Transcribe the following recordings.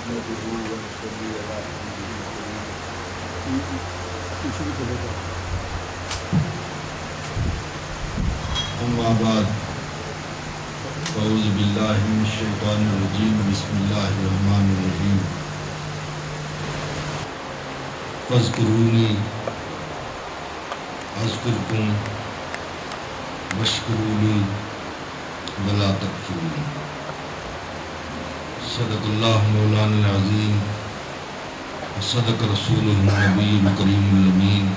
اما بعد اعوذ باللہ من الشیطان الرجیم بسم اللہ الرحمن الرحیم فاذکرونی اذکرکم واشکروا ولا تکفرون۔ صدق اللہ مولانا العظیم وصدق رسولہ النبی الکریم الامین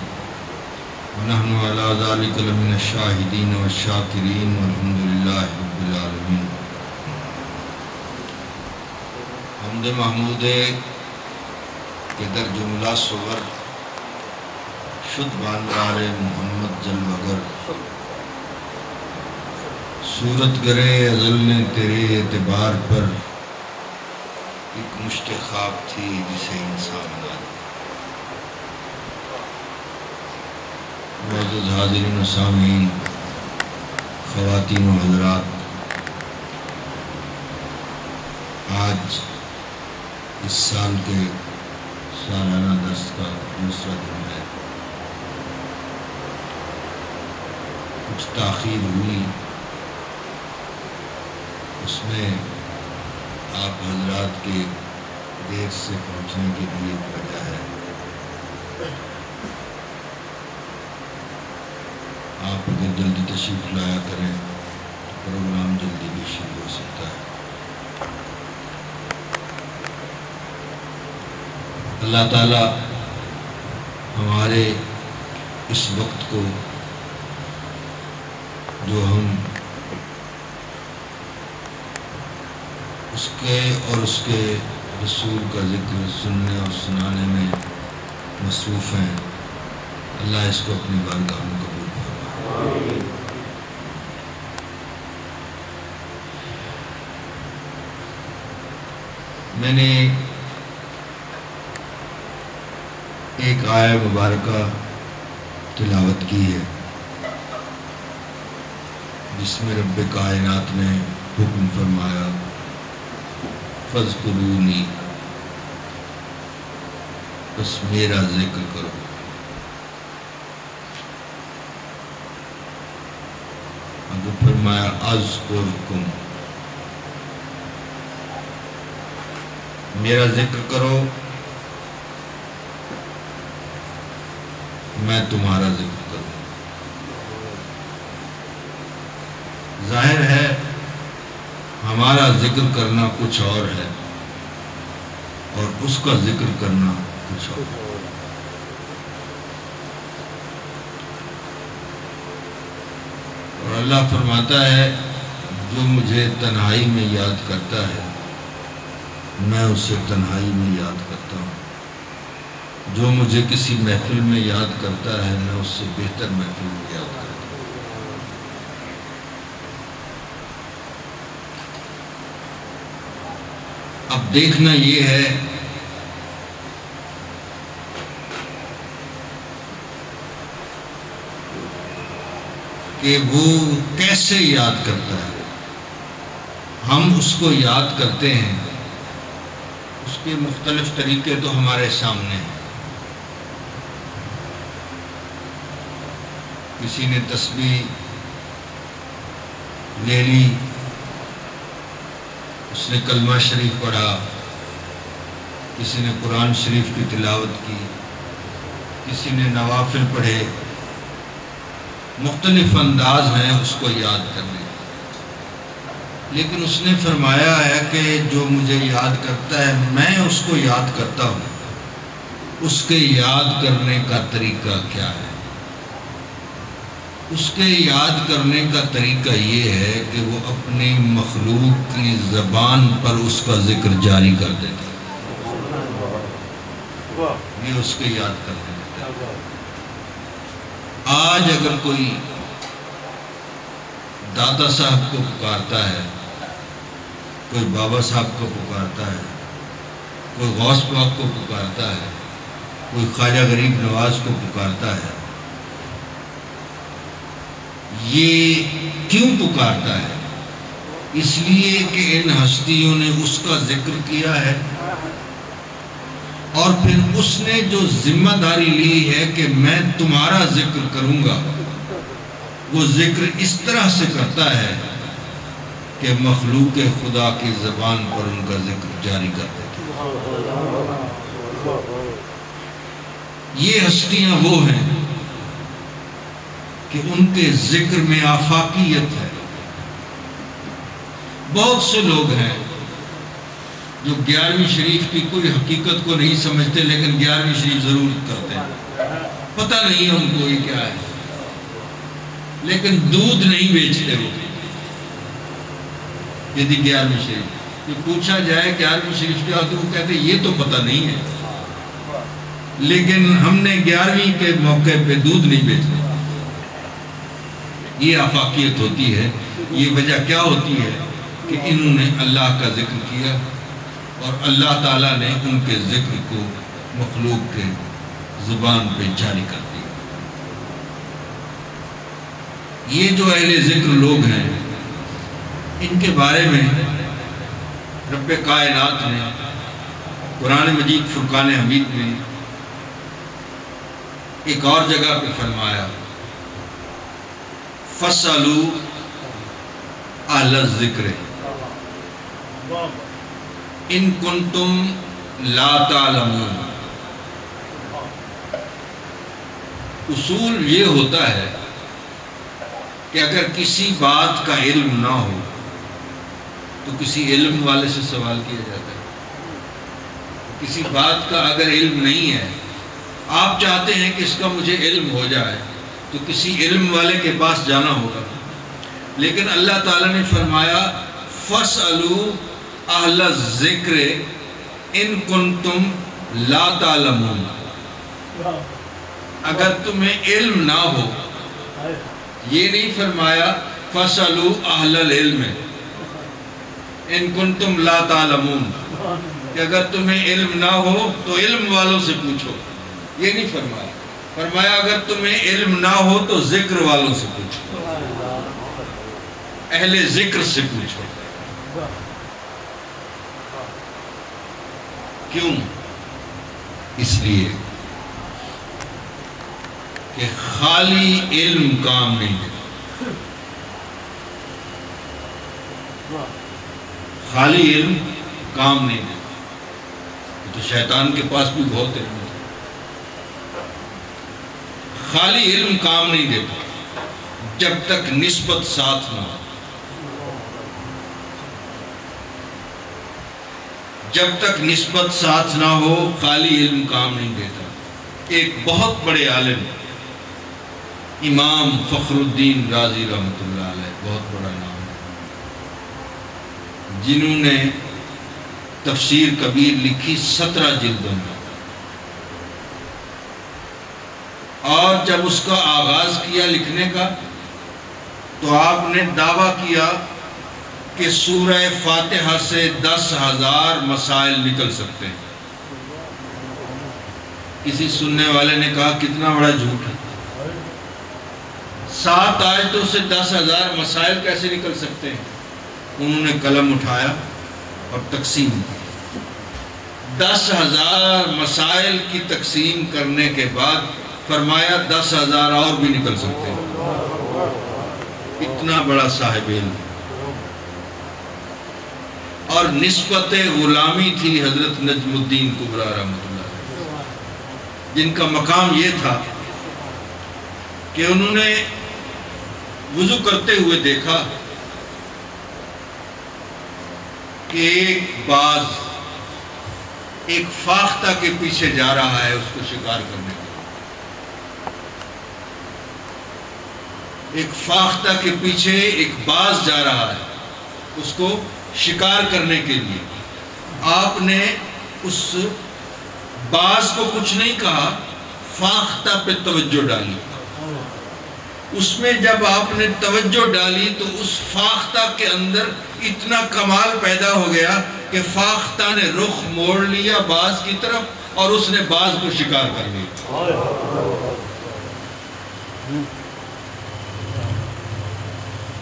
ونحن علی ذلک لمن الشاہدین والشاکرین والحمد للہ رب العالمین۔ حمد محمود کہ در جملہ صور شد بانوار محمد جلوگر، صورت گرے ازل نے تیرے اعتبار پر ایک مشت خواب تھی جسے انسان بنا دیا۔ معزز حاضرین و سامعین، خواتین و حضرات، آج اس سال کے سالانہ درس کا دوسرا دن ہے۔ کچھ تاخیر ہوئی، اس میں آپ حضرات کے دیر سے پہنچنے کی بھی ایک وجہ ہے۔ آپ اگر جلدی تشریف لایا کریں تو پروگرام جلدی بھی شروع ہو سکتا ہے۔ اللہ تعالیٰ ہمارے اس وقت کو جو ہم اس کے اور اس کے رسول کا ذکر سننے اور سنانے میں مصروف ہیں، اللہ اس کو اپنی بارگاہ میں قبول فرمائے۔ میں نے ایک آیہ مبارکہ تلاوت کی ہے جس میں رب کائنات نے حکم فرمایا فاذکرونی، بس میرا ذکر کرو۔ اگر فرمایا اذکرکم، میرا ذکر کرو، میں تمہارا ذکر کروں۔ ظاہر ہے ہمارا ذکر کرنا کچھ اور ہے اور اس کا ذکر کرنا کچھ اور ہے۔ اور اللہ فرماتا ہے جو مجھے تنہائی میں یاد کرتا ہے میں اسے تنہائی میں یاد کرتا ہوں، جو مجھے کسی محفل میں یاد کرتا ہے میں اس سے بہتر محفل میں یاد کرتا ہوں۔ اب دیکھنا یہ ہے کہ وہ کیسے یاد کرتا ہے۔ ہم اس کو یاد کرتے ہیں، اس کے مختلف طریقے تو ہمارے سامنے ہیں۔ کسی نے تسبیح لے لی، اس نے کلمہ شریف پڑھا، کسی نے قرآن شریف کی تلاوت کی، کسی نے نوافل پڑھے، مختلف انداز ہیں اس کو یاد کرنے۔ لیکن اس نے فرمایا ہے کہ جو مجھے یاد کرتا ہے میں اس کو یاد کرتا ہوں، اس کے یاد کرنے کا طریقہ کیا ہے؟ اس کے یاد کرنے کا طریقہ یہ ہے کہ وہ اپنی مخلوق کی زبان پر اس کا ذکر جاری کر دیتا ہے۔ یہ اس کے یاد کرنے کا طریقہ۔ آج اگر کوئی دادا صاحب کو پکارتا ہے، کوئی بابا صاحب کو پکارتا ہے، کوئی غوث پاک کو پکارتا ہے، کوئی خواجہ غریب نواز کو پکارتا ہے، یہ کیوں پکارتا ہے؟ اس لیے کہ ان ہستیوں نے اس کا ذکر کیا ہے، اور پھر اس نے جو ذمہ داری لی ہے کہ میں تمہارا ذکر کروں گا، وہ ذکر اس طرح سے کرتا ہے کہ مخلوق خدا کی زبان پر ان کا ذکر جاری کر دیتا ہے۔ یہ ہستیاں وہ ہیں کہ ان کے ذکر میں آفاقیت ہے۔ بہت سے لوگ ہیں جو 11ویں شریف کی کوئی حقیقت کو نہیں سمجھتے، لیکن 11ویں شریف ضرور کرتے ہیں، پتہ نہیں ہے ان کو یہ کیا ہے، لیکن دودھ نہیں بیچتے وہ۔ یدی 11ویں شریف یہ پوچھا جائے 11ویں شریف کیا ہوتی ہے، وہ کہتے ہیں یہ تو پتہ نہیں ہے، لیکن ہم نے 11ویں کے موقع پہ دودھ نہیں بیچنا۔ یہ آفاقیت ہوتی ہے۔ یہ وجہ کیا ہوتی ہے کہ انہوں نے اللہ کا ذکر کیا، اور اللہ تعالیٰ نے ان کے ذکر کو مخلوق کے زبان پہ جاری کر دیا۔ یہ جو اہل ذکر لوگ ہیں، ان کے بارے میں رب کائنات نے قرآن مجید فرقان حمید میں ایک اور جگہ پہ فرمایا، فَاسْأَلُوا أَهْلَ الذِّكْرِ إِن كُنتُمْ لَا تَعْلَمُونَ۔ اصول یہ ہوتا ہے کہ اگر کسی بات کا علم نہ ہو تو کسی علم والے سے سوال کیا جاتا ہے۔ کسی بات کا اگر علم نہیں ہے، آپ چاہتے ہیں کہ اس کا مجھے علم ہو جائے، تو کسی علم والے کے پاس جانا ہوگا۔ لیکن اللہ تعالیٰ نے فرمایا فَاسْأَلُوا أَهْلَ الذِّكْرِ إِن كُنتُمْ لَا تَعْلَمُونَ۔ اگر تمہیں علم نہ ہو، یہ نہیں فرمایا فَاسْأَلُوا أَهْلَ الْعِلْمِ إِن كُنتُمْ لَا تَعْلَمُونَ، کہ اگر تمہیں علم نہ ہو تو علم والوں سے پوچھو، یہ نہیں فرمایا۔ فرمایا اگر تمہیں علم نہ ہو تو ذکر والوں سے پوچھو، اہل ذکر سے پوچھو۔ کیوں؟ اس لیے کہ خالی علم کام نہیں ہے، خالی علم کام نہیں ہے۔ تو شیطان کے پاس بھی بہت علم ہے، خالی علم کام نہیں دیتا جب تک نسبت ساتھ نہ ہو۔ جب تک نسبت ساتھ نہ ہو خالی علم کام نہیں دیتا۔ ایک بہت بڑے عالم امام فخر الدین رازی رحمۃ اللہ علیہ، بہت بڑا نام ہے، جنہوں نے تفسیر کبیر لکھی 17 جلدوں میں، اور جب اس کا آغاز کیا لکھنے کا تو آپ نے دعویٰ کیا کہ سورہ فاتحہ سے 10,000 مسائل نکل سکتے ہیں۔ کسی سننے والے نے کہا کتنا بڑا جھوٹ ہے، 7 آیتوں سے 10,000 مسائل کیسے نکل سکتے ہیں؟ انہوں نے قلم اٹھایا اور تقسیم کی، 10,000 مسائل کی تقسیم کرنے کے بعد فرمایا 10,000 اور بھی نکل سکتے ہیں۔ اتنا بڑا صاحب علم، اور نسبت غلامی تھی حضرت نجم الدین کبریٰ رحمۃ اللہ، جن کا مقام یہ تھا کہ انہوں نے وضو کرتے ہوئے دیکھا کہ ایک باز ایک فاختہ کے پیچھے جا رہا ہے اس کو شکار کرنے کے لیے۔ ایک فاختہ کے پیچھے ایک باز جا رہا ہے اس کو شکار کرنے کے لیے۔ آپ نے اس باز کو کچھ نہیں کہا، فاختہ پہ توجہ ڈالی۔ اس میں جب آپ نے توجہ ڈالی تو اس فاختہ کے اندر اتنا کمال پیدا ہو گیا کہ فاختہ نے رخ موڑ لیا باز کی طرف اور اس نے باز کو شکار کر لیا۔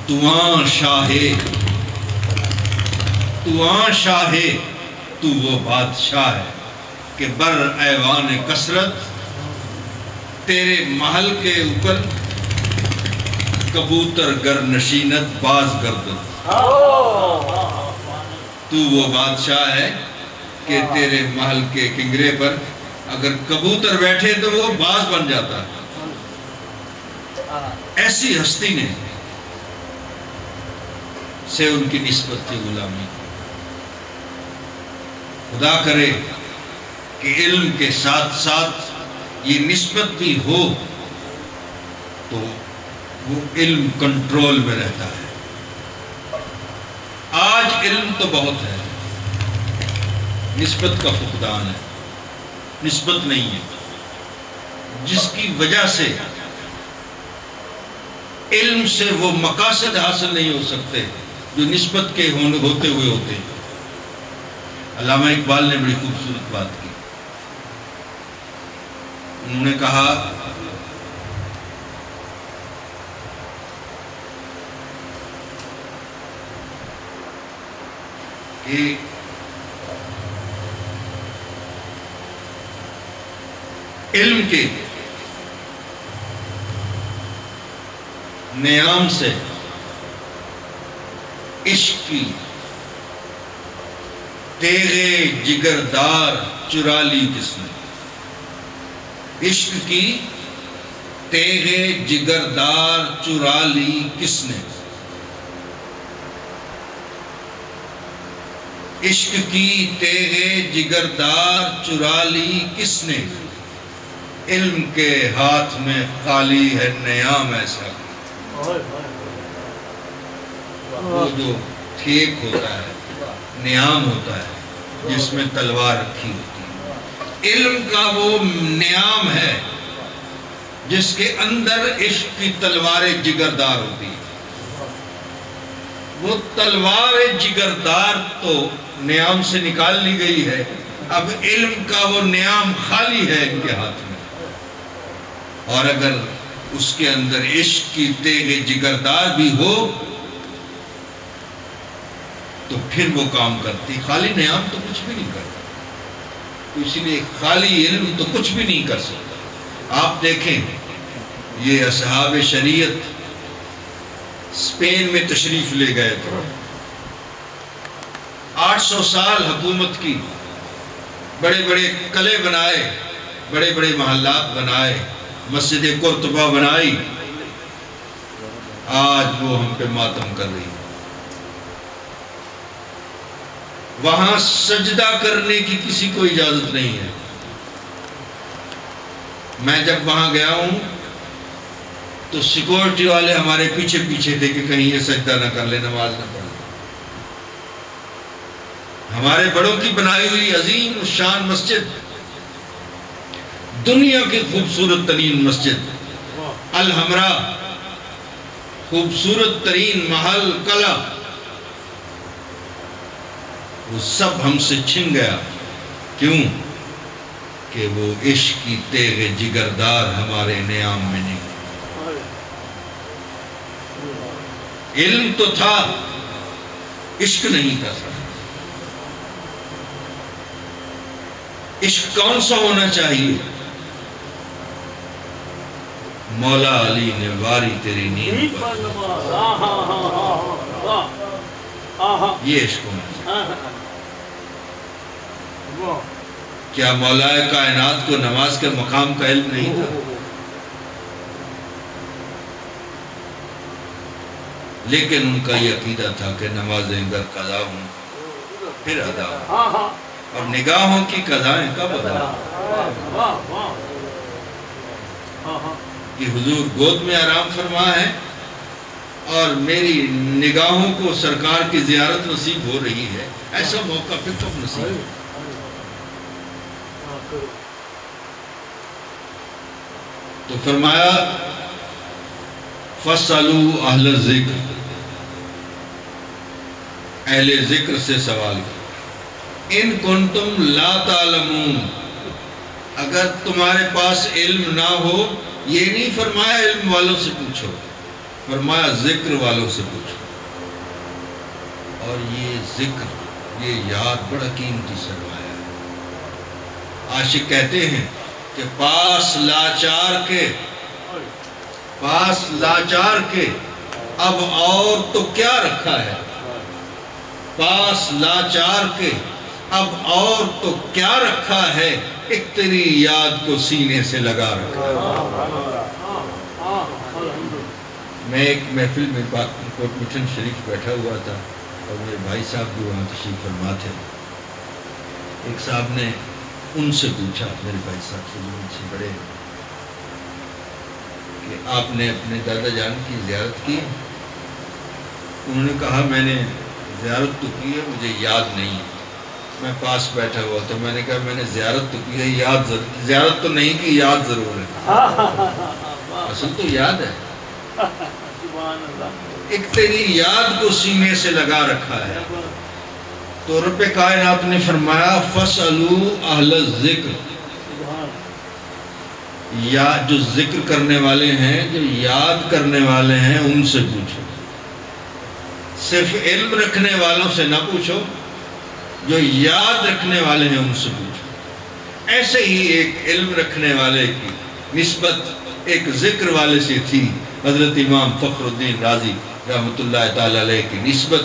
تواں شاہ تو آن شاہ ہے، تو وہ بادشاہ ہے کہ بر ایوان کثرت تیرے محل کے اوپر کبوتر گر نشینت باز گردن۔ تو وہ بادشاہ ہے کہ تیرے محل کے کنگرے پر اگر کبوتر بیٹھے تو وہ باز بن جاتا ہے۔ ایسی ہستی نے سے ان کی نسبت تھی غلامی۔ خدا کرے کہ علم کے ساتھ ساتھ یہ نسبت بھی ہو تو وہ علم کنٹرول میں رہتا ہے۔ آج علم تو بہت ہے، نسبت کا فقدان ہے، نسبت نہیں ہے، جس کی وجہ سے علم سے وہ مقاصد حاصل نہیں ہو سکتے جو نسبت کے ہوتے ہوئے ہوتے ہیں۔ علامہ اقبال نے بڑی خوبصورت بات کی، انہوں نے کہا کہ علم کے نیام سے عشق کی تیغے جگردار چرا لی کس نے؟ عشق کی تیغے جگردار چرا لی کس نے؟ عشق کی تیغے جگردار چرا لی کس نے؟ علم کے ہاتھ میں خالی ہے نیام ایسا، وہ جو ٹھیک ہوتا ہے، نیام ہوتا ہے جس میں تلوار رکھی ہوتی ہے۔ علم کا وہ نیام ہے جس کے اندر عشق کی تلوار جگردار ہوتی ہے۔ وہ تلوار جگردار تو نیام سے نکال لی گئی ہے، اب علم کا وہ نیام خالی ہے ان کے ہاتھ میں، اور اگر اس کے اندر عشق کی تیغ جگردار بھی ہو تو پھر وہ کام کرتی۔ خالی نیام تو کچھ بھی نہیں کرتا، تو اس لیے خالی علم تو کچھ بھی نہیں کر سکتا۔ آپ دیکھیں یہ اصحاب شریعت اسپین میں تشریف لے گئے تھے، 800 سال حکومت کی، بڑے بڑے قلعے بنائے، بڑے بڑے محلات بنائے، مسجد قرطبہ بنائی، آج وہ ہم پہ ماتم کر رہی ہے۔ وہاں سجدہ کرنے کی کسی کو اجازت نہیں ہے۔ میں جب وہاں گیا ہوں تو سیکورٹی والے ہمارے پیچھے پیچھے تھے کہ کہیں یہ سجدہ نہ کر لے، نماز نہ پڑھ لے۔ ہمارے بڑوں کی بنائی ہوئی عظیم الشان مسجد، دنیا کی خوبصورت ترین مسجد الحمرا، خوبصورت ترین محل قلعہ، وہ سب ہم سے چھن گیا۔ کیوں؟ کہ وہ عشق کی تیغ جگردار ہمارے نیام میں نہیں۔ علم تو تھا، عشق نہیں تھا۔ عشق کون سا ہونا چاہیے؟ مولا علی نے واری تیری نیند پر، یہ عشق ہونا چاہیے۔ کیا مولا کائنات کو نماز کے مقام کا علم نہیں تھا؟ لیکن ان کا یہ عقیدہ تھا کہ نمازیں اگر قضا ہوں پھر ادا ہوں، اور نگاہوں کی قضائیں کب ادا ہوں؟ کہ حضور گود میں آرام فرما ہے اور میری نگاہوں کو سرکار کی زیارت نصیب ہو رہی ہے، ایسا موقع پھر کب نصیب ہے؟ تو فرمایا فَاسْأَلُوا أَهْلَ الذِّكْرِ، اہل ذکر سے سوال کرو، ان کنتم لا تعلمون، اگر تمہارے پاس علم نہ ہو، یہ نہیں فرمایا علم والوں سے پوچھو، فرمایا ذکر والوں سے پوچھو۔ اور یہ ذکر یہ یاد بڑا قیمتی سرمایہ ہے۔ عاشق کہتے ہیں کہ پاس لاچار کے اب اور تو کیا رکھا ہے، پاس لاچار کے اب اور تو کیا رکھا ہے، ایک تیری یاد کو سینے سے لگا رکھا ہے۔ میں ایک محفل میں کوٹ مٹن شریف بیٹھا ہوا تھا اور میرے بھائی صاحب بھی وہاں تشریف فرما تھے۔ ایک صاحب نے ان سے پوچھا، میرے بھائی صاحب سے جو مجھ سے بڑے، کہ آپ نے اپنے دادا جان کی زیارت کی؟ انہوں نے کہا میں نے زیارت تو کی ہے، مجھے یاد نہیں ہے۔ میں پاس بیٹھا ہوا تو میں نے کہا میں نے زیارت تو کی ہے، زیارت تو نہیں کی، یاد ضرور ہے۔ اصل تو یاد ہے، ایک تیری یاد کو سینے سے لگا رکھا ہے۔ تو رب کائنات نے فرمایا فَاسْأَلُوا أَهْلَ الذِّكْرِ، یا جو ذکر کرنے والے ہیں، جو یاد کرنے والے ہیں، ان سے پوچھو۔ صرف علم رکھنے والوں سے نہ پوچھو، جو یاد رکھنے والے ہیں ان سے پوچھو۔ ایسے ہی ایک علم رکھنے والے کی نسبت ایک ذکر والے سے تھی، حضرت امام فخر الدین رازی رحمۃ اللہ تعالیٰ علیہ کی نسبت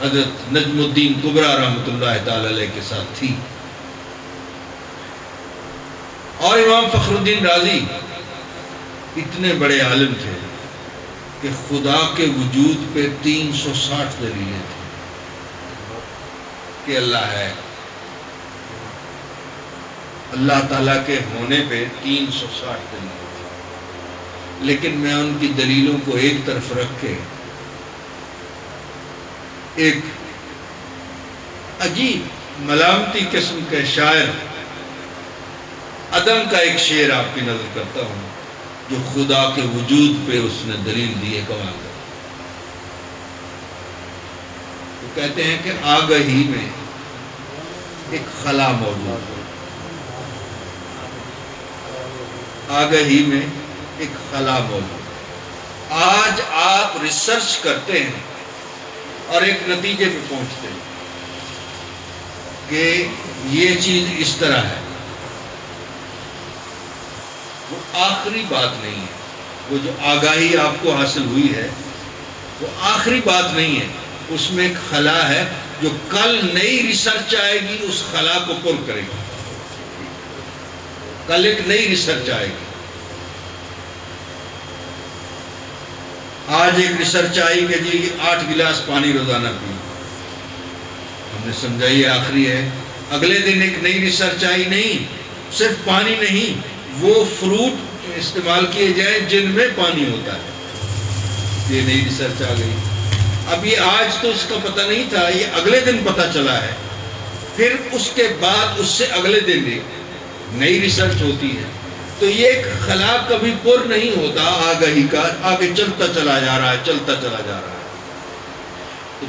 حضرت نجم الدین کبریٰ رحمۃ اللہ تعالیٰ علیہ کے ساتھ تھی۔ اور امام فخر الدین رازی اتنے بڑے عالم تھے کہ خدا کے وجود پہ 360 دلیلیں تھیں کہ اللہ ہے، اللہ تعالیٰ کے ہونے پہ 360 دلیلیں تھیں۔ لیکن میں ان کی دلیلوں کو ایک طرف رکھ کے ایک عجیب ملامتی قسم کے شاعر عدم کا ایک شعر آپ کی نظر کرتا ہوں، جو خدا کے وجود پہ اس نے دلیل دی ہے کمال کا۔ وہ کہتے ہیں کہ آگہی میں ایک خلا موجود ہے، آگہی میں ایک خلا موجود ہے۔ آج آپ ریسرچ کرتے ہیں اور ایک نتیجے پہ پہنچتے ہیں کہ یہ چیز اس طرح ہے، وہ آخری بات نہیں ہے۔ وہ جو آگاہی آپ کو حاصل ہوئی ہے وہ آخری بات نہیں ہے، اس میں ایک خلا ہے جو کل نئی ریسرچ آئے گی، اس خلا کو پر کرے گی۔ کل ایک نئی ریسرچ آئے گی۔ آج ایک ریسرچ آئی کہ جی 8 گلاس پانی روزانہ پی، ہم نے سمجھا یہ آخری ہے۔ اگلے دن ایک نئی ریسرچ آئی، نہیں صرف پانی نہیں، وہ فروٹ استعمال کیے جائیں جن میں پانی ہوتا ہے، یہ نئی ریسرچ آ گئی۔ اب یہ آج تو اس کا پتہ نہیں تھا، یہ اگلے دن پتہ چلا ہے، پھر اس کے بعد اس سے اگلے دن ایک نئی ریسرچ ہوتی ہے۔ تو یہ ایک خلا کبھی پر نہیں ہوتا، آگہی کا آگے چلتا چلا جا رہا ہے، چلتا چلا جا رہا ہے۔ تو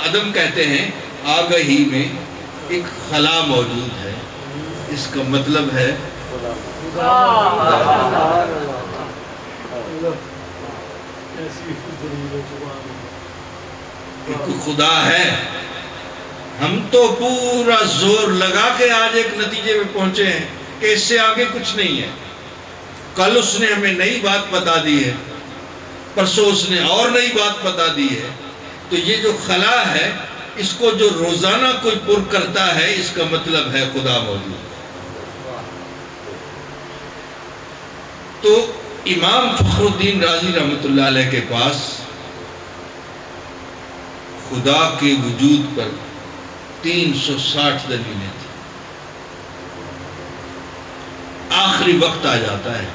عدم کہتے ہیں آگہی میں ایک خلا موجود ہے، اس کا مطلب ہے ایک خدا ہے۔ ہم تو پورا زور لگا کے آج ایک نتیجے میں پہنچے ہیں کہ اس سے آگے کچھ نہیں ہے۔ کل اس نے ہمیں نئی بات بتا دی ہے، پرسوں اس نے اور نئی بات بتا دی ہے۔ تو یہ جو خلا ہے، اس کو جو روزانہ کوئی پر کرتا ہے، اس کا مطلب ہے خدا موجود۔ تو امام فخر الدین رازی رحمۃ اللہ علیہ کے پاس خدا کے وجود پر 360 دلیلیں تھیں۔ آخری وقت آ جاتا ہے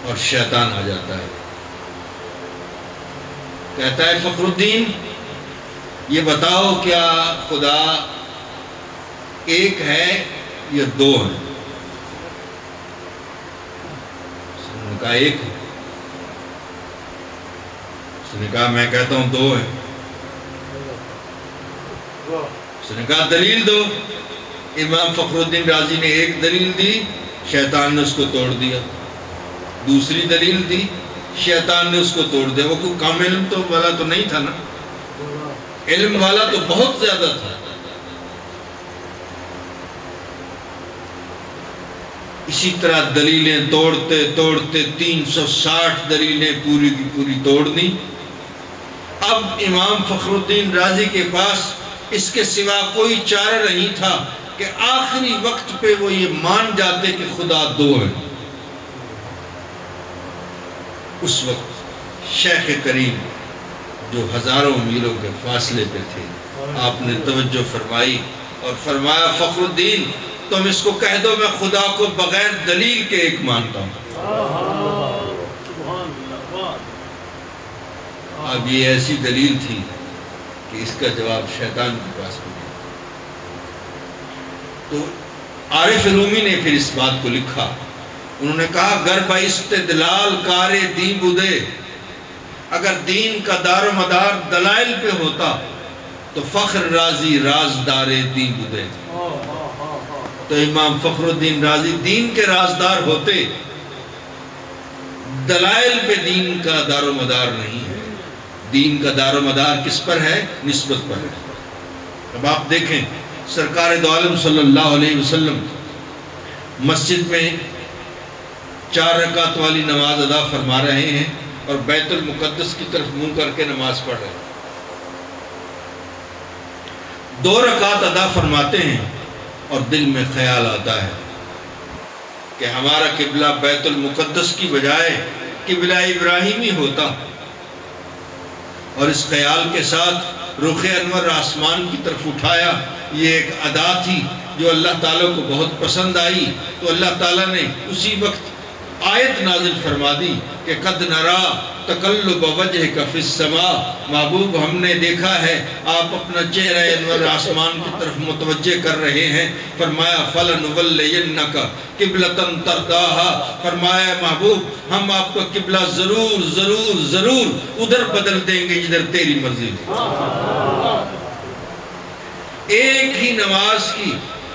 اور شیطان آ جاتا ہے، کہتا ہے فخر الدین یہ بتاؤ کیا خدا ایک ہے یا دو ہیں؟ اس نے کہا ایک ہے۔ اس نے کہا میں کہتا ہوں دو ہیں۔ اس نے کہا دلیل دو۔ امام فخر الدین رازی نے ایک دلیل دی، شیطان نے اس کو توڑ دیا۔ دوسری دلیل دی، شیطان نے اس کو توڑ دیا۔ وہ کوئی کامل تو والا تو نہیں تھا نا۔ علم والا تو بہت زیادہ تھا. اسی طرح دلیلیں توڑتے توڑتے 360 دلیلیں پوری کی پوری توڑ دی. اب امام فخر الدین رازی کے پاس اس کے سوا کوئی چارہ نہیں تھا کہ آخری وقت پہ وہ یہ مان جاتے کہ خدا دو ہے. اس وقت شیخ کریم جو ہزاروں میلوں کے فاصلے پہ تھے، آپ نے توجہ فرمائی اور فرمایا فخر الدین تم اس کو کہہ دو میں خدا کو بغیر دلیل کے ایک مانتا ہوں. اب یہ ایسی دلیل تھی کہ اس کا جواب شیطان کے پاس بھی نہیں. تو عارف رومی نے پھر اس بات کو لکھا. انہوں نے کہا گر با استدلال کار دین بودے، اگر دین کا دار و مدار دلائل پہ ہوتا تو فخر رازی رازدار دین بودے. تو امام فخر الدین رازی دین کے رازدار ہوتے، دلائل پہ دین کا دار و مدار نہیں ہے. دین کا دار و مدار کس پر ہے؟ نسبت پر ہے. اب آپ دیکھیں سرکار دو عالم صلی اللہ علیہ وسلم مسجد میں 4 رکعت والی نماز ادا فرما رہے ہیں اور بیت المقدس کی طرف منہ کر کے نماز پڑھ رہے ہیں. 2 رکعت ادا فرماتے ہیں اور دل میں خیال آتا ہے کہ ہمارا قبلہ بیت المقدس کی بجائے قبلہ ابراہیمی ہوتا. اور اس خیال کے ساتھ رخ انور آسمان کی طرف اٹھایا. یہ ایک ادا تھی جو اللہ تعالیٰ کو بہت پسند آئی. تو اللہ تعالیٰ نے اسی وقت آیت نازل فرما دی کہ قد نرا تقلب وجہک فی السماء، محبوب ہم نے دیکھا ہے آپ اپنا چہرہ انور آسمان کی طرف متوجہ کر رہے ہیں. فرمایا فلنولینک قبلۃ ترضاھا، فرمایا محبوب ہم آپ کا قبلہ ضرور ضرور ضرور ادھر بدل دیں گے جدھر تیری مرضی ہو. ایک ہی نماز کی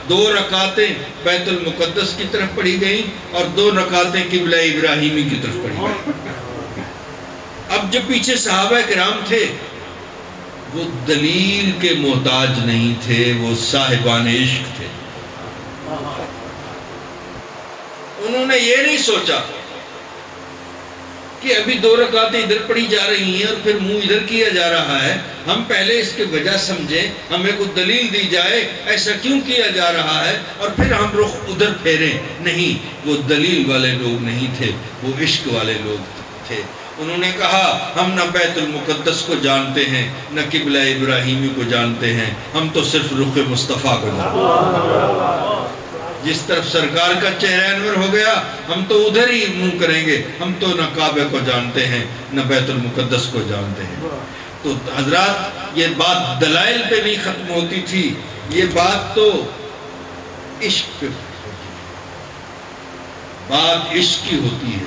2 رکعتیں بیت المقدس کی طرف پڑھی گئیں اور 2 رکعتیں قبلہ ابراہیمی کی طرف پڑھی گئیں. اب جو پیچھے صحابہ کرام تھے وہ دلیل کے محتاج نہیں تھے، وہ صاحبان عشق تھے. انہوں نے یہ نہیں سوچا کہ ابھی 2 رکعتیں ادھر پڑھی جا رہی ہیں اور پھر منہ ادھر کیا جا رہا ہے، ہم پہلے اس کی وجہ سمجھیں، ہمیں کوئی دلیل دی جائے ایسا کیوں کیا جا رہا ہے اور پھر ہم رخ ادھر پھیریں. نہیں، وہ دلیل والے لوگ نہیں تھے، وہ عشق والے لوگ تھے. انہوں نے کہا ہم نہ بیت المقدس کو جانتے ہیں نہ قبلہ ابراہیمی کو جانتے ہیں، ہم تو صرف رخ مصطفیٰ کو جانتے ہیں. جس طرف سرکار کا چہرہ انور ہو گیا ہم تو ادھر ہی منہ کریں گے. ہم تو نہ کعبے کو جانتے ہیں نہ بیت المقدس کو جانتے ہیں. تو حضرات یہ بات دلائل پہ نہیں ختم ہوتی تھی، یہ بات تو عشق پہ ہوتی ہے. بات عشق کی ہوتی ہے،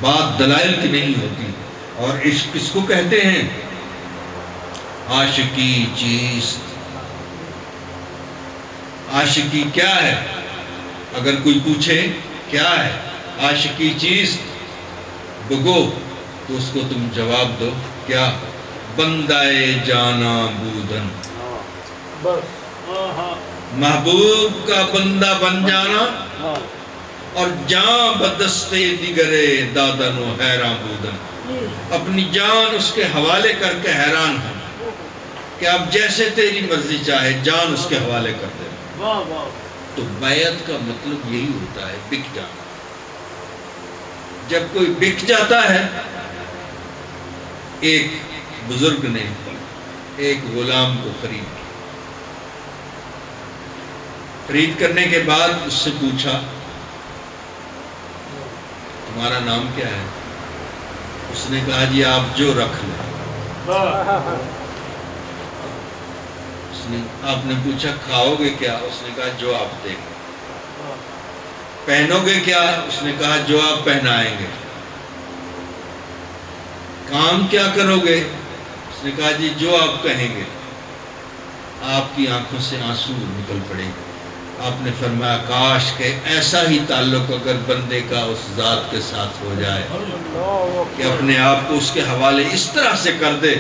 بات دلائل کی نہیں ہوتی. اور عشق کس کو کہتے ہیں؟ عاشقی چیز. عاشقی کیا ہے؟ اگر کوئی پوچھے کیا ہے عاشقی چیز بگو تو اس کو تم جواب دو کیا؟ بندہ جانا بودن، محبوب کا بندہ بن جانا اور جان بدستے دیگرے دادن و حیران بودن. اپنی جان اس کے حوالے کر کے حیران ہو کہ اب جیسے تیری مرضی چاہے جان اس کے حوالے کر دے. تو بیعت کا مطلب یہی ہوتا ہے، بک جانا. جب کوئی بک جاتا ہے، ایک بزرگ نے ایک غلام کو خرید کرنے کے بعد اس سے پوچھا تمہارا نام کیا ہے؟ اس نے کہا جی آپ جو رکھ لیں. آپ نے پوچھا کھاؤ گے کیا؟ اس نے کہا جو آپ دیں گے. پہنو گے کیا؟ اس نے کہا جو آپ پہنائیں گے. کام کیا کرو گے؟ اس نے کہا جی جو آپ کہیں گے. آپ کی آنکھوں سے آنسو نکل پڑے گے. آپ نے فرمایا کاش کہ ایسا ہی تعلق اگر بندے کا اس ذات کے ساتھ ہو جائے کہ اپنے آپ کو اس کے حوالے اس طرح سے کر دے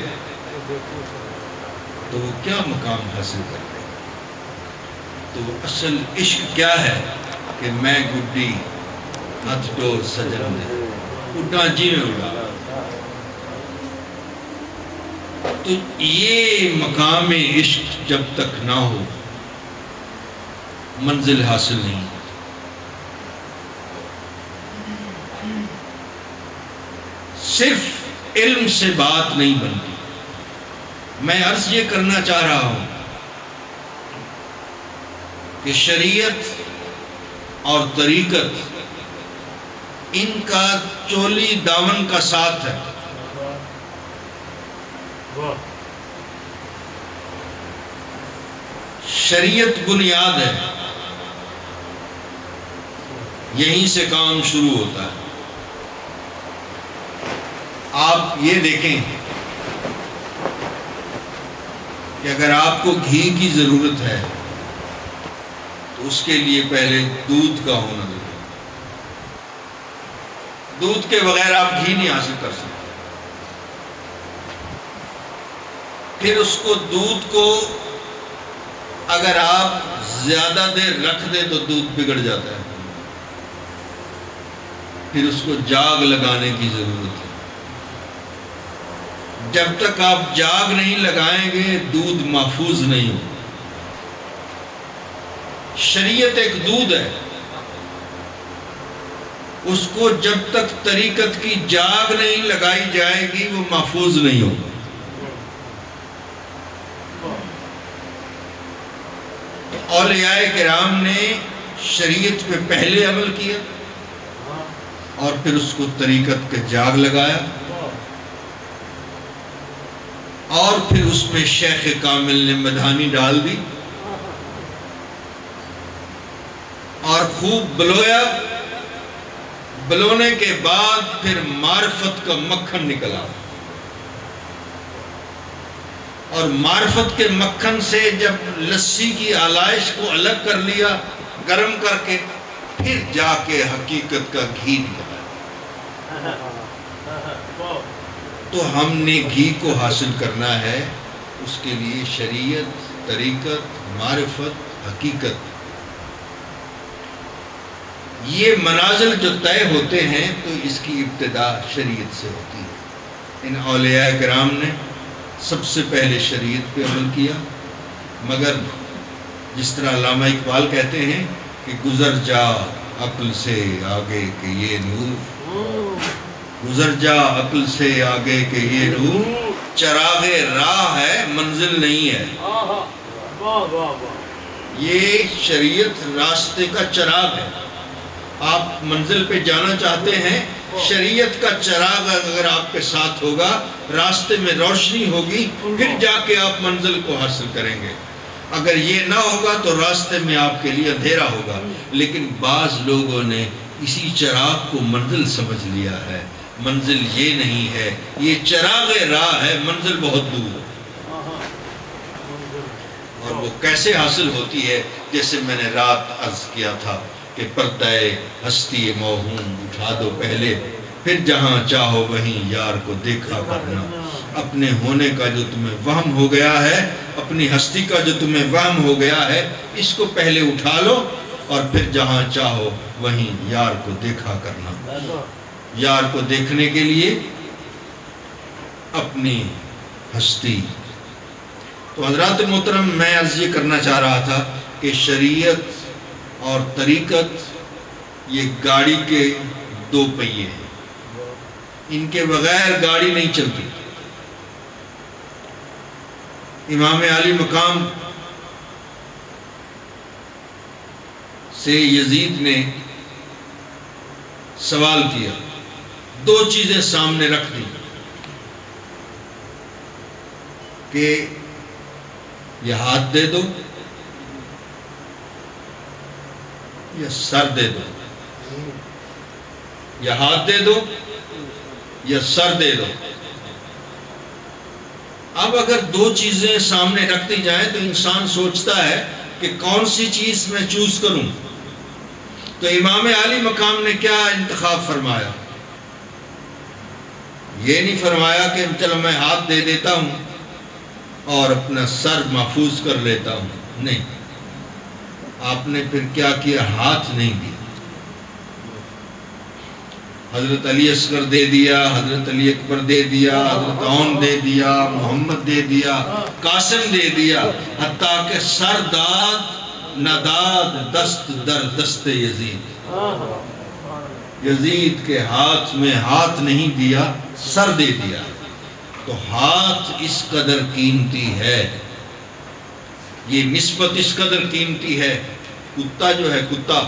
تو وہ کیا مقام حاصل کر لے گا؟ تو وہ اصل عشق کیا ہے کہ میں گڈی ہاتھ ڈور سجن دے اڈا جی میں اڑا. تو یہ مقام عشق جب تک نہ ہو منزل حاصل نہیں. صرف علم سے بات نہیں بنتی. میں عرض یہ کرنا چاہ رہا ہوں کہ شریعت اور طریقت ان کا چولی دامن کا ساتھ ہے. شریعت بنیاد ہے، یہیں سے کام شروع ہوتا ہے. آپ یہ دیکھیں کہ اگر آپ کو گھی کی ضرورت ہے تو اس کے لیے پہلے دودھ کا ہونا ضروری ہے. دودھ کے بغیر آپ گھی نہیں حاصل کر سکتے. پھر اس کو دودھ کو اگر آپ زیادہ دیر رکھ دیں تو دودھ بگڑ جاتا ہے. پھر اس کو جاگ لگانے کی ضرورت ہے. جب تک آپ جاگ نہیں لگائیں گے دودھ محفوظ نہیں ہو. شریعت ایک دودھ ہے، اس کو جب تک طریقت کی جاگ نہیں لگائی جائے گی وہ محفوظ نہیں ہوگا. اولیاء کرام نے شریعت پہ پہلے عمل کیا اور پھر اس کو طریقت کے جاگ لگایا اور پھر اس میں شیخ کامل نے مدھانی ڈال دی اور خوب بلویا. بلونے کے بعد پھر معرفت کا مکھن نکلا اور معرفت کے مکھن سے جب لسی کی آلائش کو الگ کر لیا گرم کر کے پھر جا کے حقیقت کا گھی نکلا. تو ہم نے گھی کو حاصل کرنا ہے، اس کے لیے شریعت، طریقت، معرفت، حقیقت، یہ منازل جو طے ہوتے ہیں تو اس کی ابتدا شریعت سے ہوتی ہے. ان اولیاء کرام نے سب سے پہلے شریعت پہ عمل کیا، مگر جس طرح علامہ اقبال کہتے ہیں کہ گزر جا عقل سے آگے کہ یہ نور، گزر جا عقل سے آگے کہ یہ نور چراغ راہ ہے منزل نہیں ہے. یہ شریعت راستے کا چراغ ہے. آپ منزل پہ جانا چاہتے ہیں، شریعت کا چراغ اگر آپ کے ساتھ ہوگا راستے میں روشنی ہوگی پھر جا کے آپ منزل کو حاصل کریں گے. اگر یہ نہ ہوگا تو راستے میں آپ کے لیے اندھیرا ہوگا. لیکن بعض لوگوں نے اسی چراغ کو منزل سمجھ لیا ہے. منزل یہ نہیں ہے، یہ چراغ راہ ہے، منزل بہت دور ہے. اور وہ کیسے حاصل ہوتی ہے؟ جیسے میں نے رات عرض کیا تھا کہ پردہ ہستی موہوم اٹھا دو پہلے، پھر جہاں چاہو وہیں یار کو دیکھا کرنا. اپنے ہونے کا جو تمہیں وہم ہو گیا ہے، اپنی ہستی کا جو تمہیں وہم ہو گیا ہے، اس کو پہلے اٹھا لو اور پھر جہاں چاہو وہیں یار کو دیکھا کرنا. یار کو دیکھنے کے لیے اپنی ہستی. تو حضرات محترم، میں عرض یہ کرنا چاہ رہا تھا کہ شریعت اور طریقت یہ گاڑی کے دو پہیے ہیں، ان کے بغیر گاڑی نہیں چلتی. امام عالی مقام سے یزید نے سوال کیا، دو چیزیں سامنے رکھ دی کہ یہ ہاتھ دے دو یا سر دے دو، یا ہاتھ دے دو یا سر دے دو. اب اگر دو چیزیں سامنے رکھ دی جائیں تو انسان سوچتا ہے کہ کون سی چیز میں چوز کروں. تو امام عالی مقام نے کیا انتخاب فرمایا؟ یہ نہیں فرمایا کہ چلو میں ہاتھ دے دیتا ہوں اور اپنا سر محفوظ کر لیتا ہوں. نہیں، آپ نے پھر کیا کیا؟ ہاتھ نہیں دیا. حضرت علی اصغر دے دیا، حضرت علی اکبر دے دیا، حضرت عون دے دیا، محمد دے دیا، قاسم دے دیا، حتیٰ کہ سر داد نداد دست در دست یزید. یزید کے ہاتھ میں ہاتھ نہیں دیا، سر دے دیا. تو ہاتھ اس قدر قیمتی ہے، یہ نسبت اس قدر قیمتی ہے. کتا جو ہے، کتا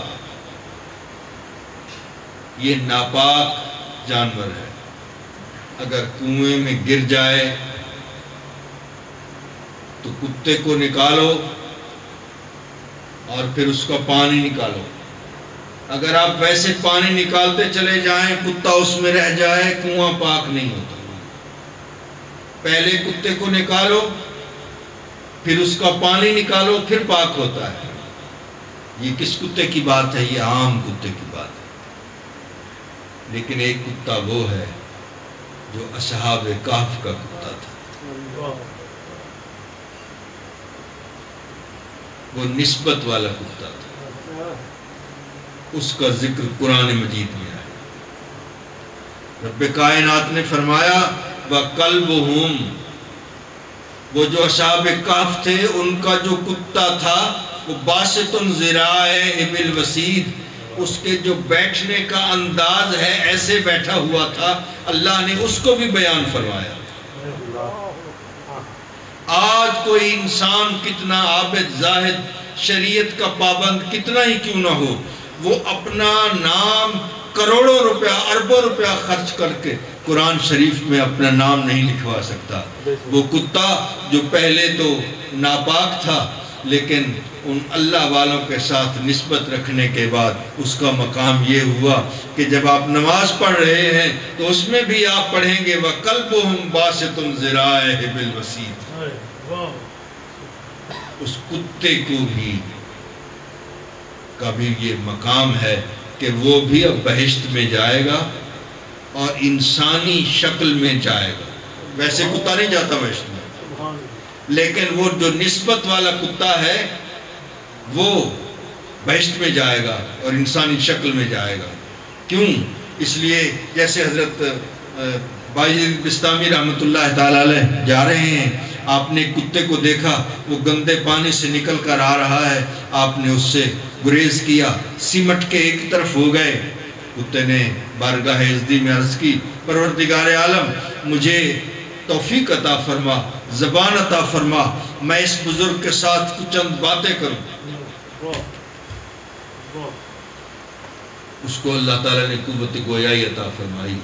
یہ ناپاک جانور ہے. اگر کنویں میں گر جائے تو کتے کو نکالو اور پھر اس کا پانی نکالو. اگر آپ ویسے پانی نکالتے چلے جائیں، کتا اس میں رہ جائے، کنواں پاک نہیں ہوتا. پہلے کتے کو نکالو، پھر اس کا پانی نکالو، پھر پاک ہوتا ہے. یہ کس کتے کی بات ہے؟ یہ عام کتے کی بات ہے. لیکن ایک کتا وہ ہے جو اصحاب کہف کا کتا تھا. وہ نسبت والا کتا تھا. اس کا ذکر قرآن مجید میں آیا. رب کائنات نے فرمایا وَقَلْبُهُمْ، وہ جو اصحاب کہف تھے ان کا جو کتا تھا وہ باسط ذراعیہ بالوسید، اس کے جو بیٹھنے کا انداز ہے ایسے بیٹھا ہوا تھا. اللہ نے اس کو بھی بیان فرمایا. آج کوئی انسان کتنا عابد زاہد شریعت کا پابند کتنا ہی کیوں نہ ہو، وہ اپنا نام کروڑوں روپیہ اربوں روپیہ خرچ کر کے قرآن شریف میں اپنا نام نہیں لکھوا سکتا. وہ کتا جو پہلے تو ناپاک تھا، لیکن ان اللہ والوں کے ساتھ نسبت رکھنے کے بعد اس کا مقام یہ ہوا کہ جب آپ نماز پڑھ رہے ہیں تو اس میں بھی آپ پڑھیں گے وَقَلْبُهُمْ بَاسِطٌ ذِرَاعِهِ بِالْوَسِيدِ. اس کتے کو بھی کبھی یہ مقام ہے کہ وہ بھی اب بہشت میں جائے گا اور انسانی شکل میں جائے گا. ویسے کتا نہیں جاتا بہشت میں، لیکن وہ جو نسبت والا کتا ہے وہ بہشت میں جائے گا اور انسانی شکل میں جائے گا. کیوں؟ اس لیے جیسے حضرت بایزید بسطامی رحمۃ اللہ تعالی علیہ جا رہے ہیں، آپ نے کتے کو دیکھا، وہ گندے پانی سے نکل کر آ رہا ہے، آپ نے اس سے گریز کیا، سمٹ کے ایک طرف ہو گئے. کتے نے بارگاہ عزدی میں عرض کی پروردگار عالم مجھے توفیق عطا فرما، زبان عطا فرما، میں اس بزرگ کے ساتھ کچھ چند باتیں کروں. اس کو اللہ تعالیٰ نے قوت گویائی عطا فرمائی.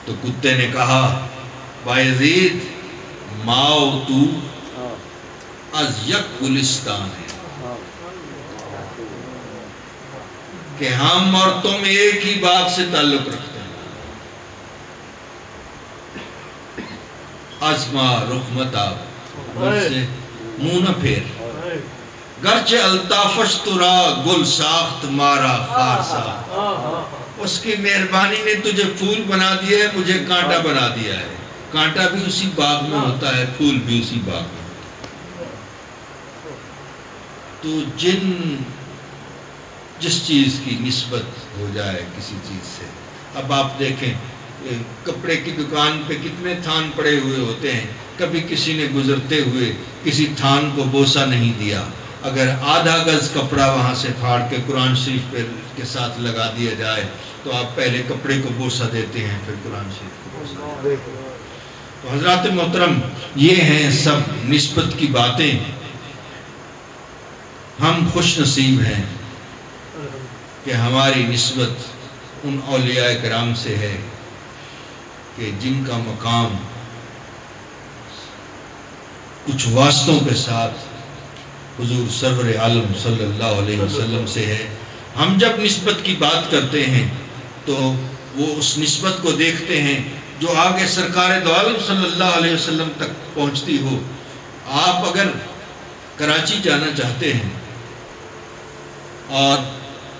تو کتے نے کہا بایزید ماؤ تو از یک گلستان ہے، کہ ہم اور تم ایک ہی باغ سے تعلق رکھتے ہیں. ازما رخ متاب، مجھ سے منہ نہ پھیر، گرچہ الطافش ترا گل ساخت مارا خار ساخت. اس کی مہربانی نے تجھے پھول بنا دیا ہے، مجھے کانٹا بنا دیا ہے. کانٹا بھی اسی باغ میں ہوتا ہے، پھول بھی اسی باغ میں ہوتا ہے. تو جس چیز کی نسبت ہو جائے کسی چیز سے، اب آپ دیکھیں کپڑے کی دکان پہ کتنے تھان پڑے ہوئے ہوتے ہیں، کبھی کسی نے گزرتے ہوئے کسی تھان کو بوسہ نہیں دیا. اگر آدھا گز کپڑا وہاں سے پھاڑ کے قرآن شریف پہ کے ساتھ لگا دیا جائے تو آپ پہلے کپڑے کو بوسہ دیتے ہیں، پھر قرآن شریف کو بوسہ دیتے ہیں. تو حضرات محترم، یہ ہیں سب نسبت کی باتیں. ہم خوش نصیب ہیں کہ ہماری نسبت ان اولیاء کرام سے ہے کہ جن کا مقام کچھ واسطوں کے ساتھ حضور سرور عالم صلی اللہ علیہ وسلم سے ہے. ہم جب نسبت کی بات کرتے ہیں تو وہ اس نسبت کو دیکھتے ہیں جو آگے سرکار دو عالم صلی اللہ علیہ وسلم تک پہنچتی ہو. آپ اگر کراچی جانا چاہتے ہیں اور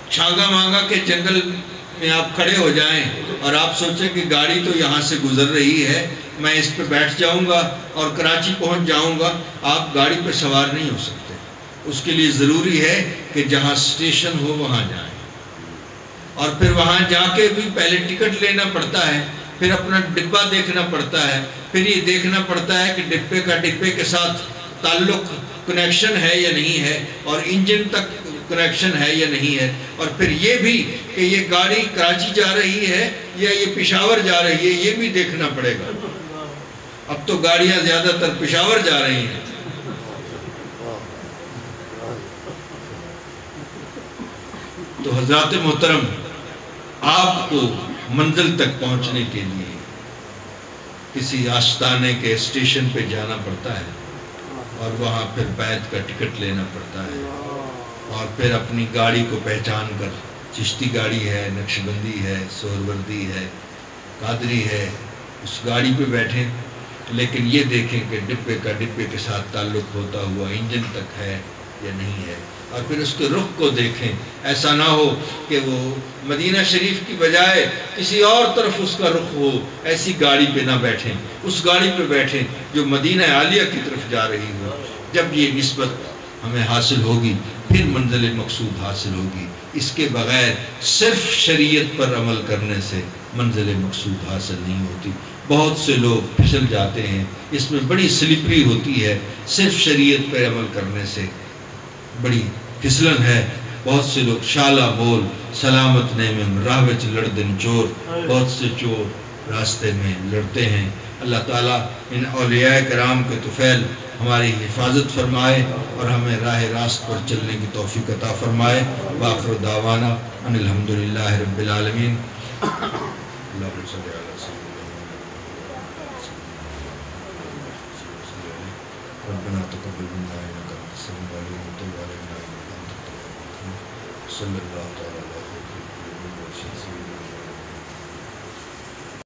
چھانگا مانگا کے جنگل میں آپ کھڑے ہو جائیں اور آپ سوچیں کہ گاڑی تو یہاں سے گزر رہی ہے، میں اس پہ بیٹھ جاؤں گا اور کراچی پہنچ جاؤں گا، آپ گاڑی پہ سوار نہیں ہو سکتے۔ اس کے لیے ضروری ہے کہ جہاں اسٹیشن ہو وہاں جائیں، اور پھر وہاں جا کے بھی پہلے ٹکٹ لینا پڑتا ہے، پھر اپنا ڈبہ دیکھنا پڑتا ہے، پھر یہ دیکھنا پڑتا ہے کہ ڈبے کا ڈبے کے ساتھ تعلق کنیکشن ہے یا نہیں ہے، اور انجن تک کنیکشن ہے یا نہیں ہے، اور پھر یہ بھی کہ یہ گاڑی کراچی جا رہی ہے یا یہ پشاور جا رہی ہے، یہ بھی دیکھنا پڑے گا۔ اب تو گاڑیاں زیادہ تر پشاور جا رہی ہیں۔ تو حضرات محترم، آپ کو منزل تک پہنچنے کے لیے کسی آستانے کے اسٹیشن پہ جانا پڑتا ہے، اور وہاں پھر بیعت کا ٹکٹ لینا پڑتا ہے، اور پھر اپنی گاڑی کو پہچان کر، چشتی گاڑی ہے، نقشبندی ہے، سہروردی ہے، قادری ہے، اس گاڑی پہ بیٹھیں، لیکن یہ دیکھیں کہ ڈبے کا ڈبے کے ساتھ تعلق ہوتا ہوا انجن تک ہے یا نہیں ہے، اور پھر اس کے رخ کو دیکھیں۔ ایسا نہ ہو کہ وہ مدینہ شریف کی بجائے کسی اور طرف اس کا رخ ہو، ایسی گاڑی پہ نہ بیٹھیں، اس گاڑی پہ بیٹھیں جو مدینہ عالیہ کی طرف جا رہی ہو۔ جب یہ نسبت ہمیں حاصل ہوگی، پھر منزل مقصود حاصل ہوگی۔ اس کے بغیر صرف شریعت پر عمل کرنے سے منزل مقصود حاصل نہیں ہوتی۔ بہت سے لوگ پھسل جاتے ہیں، اس میں بڑی سلپری ہوتی ہے، صرف شریعت پر عمل کرنے سے بڑی پھسلن ہے۔ بہت سے لوگ شالا بول سلامت نے میں راہ وچ لڑدن چور، بہت سے چور راستے میں لڑتے ہیں۔ اللہ تعالیٰ ان اولیاء کرام کے طفیل ہماری حفاظت فرمائے اور ہمیں راہ راست پر چلنے کی توفیق عطا فرمائے۔ وآخر دعوانا ان الحمدللہ رب العالمین۔ اللہم صلی علی سیدنا ربنا تقبل منا انک انت السمیع العلیم وتب علینا انک انت التواب الرحیم۔ صلی اللہ تعالی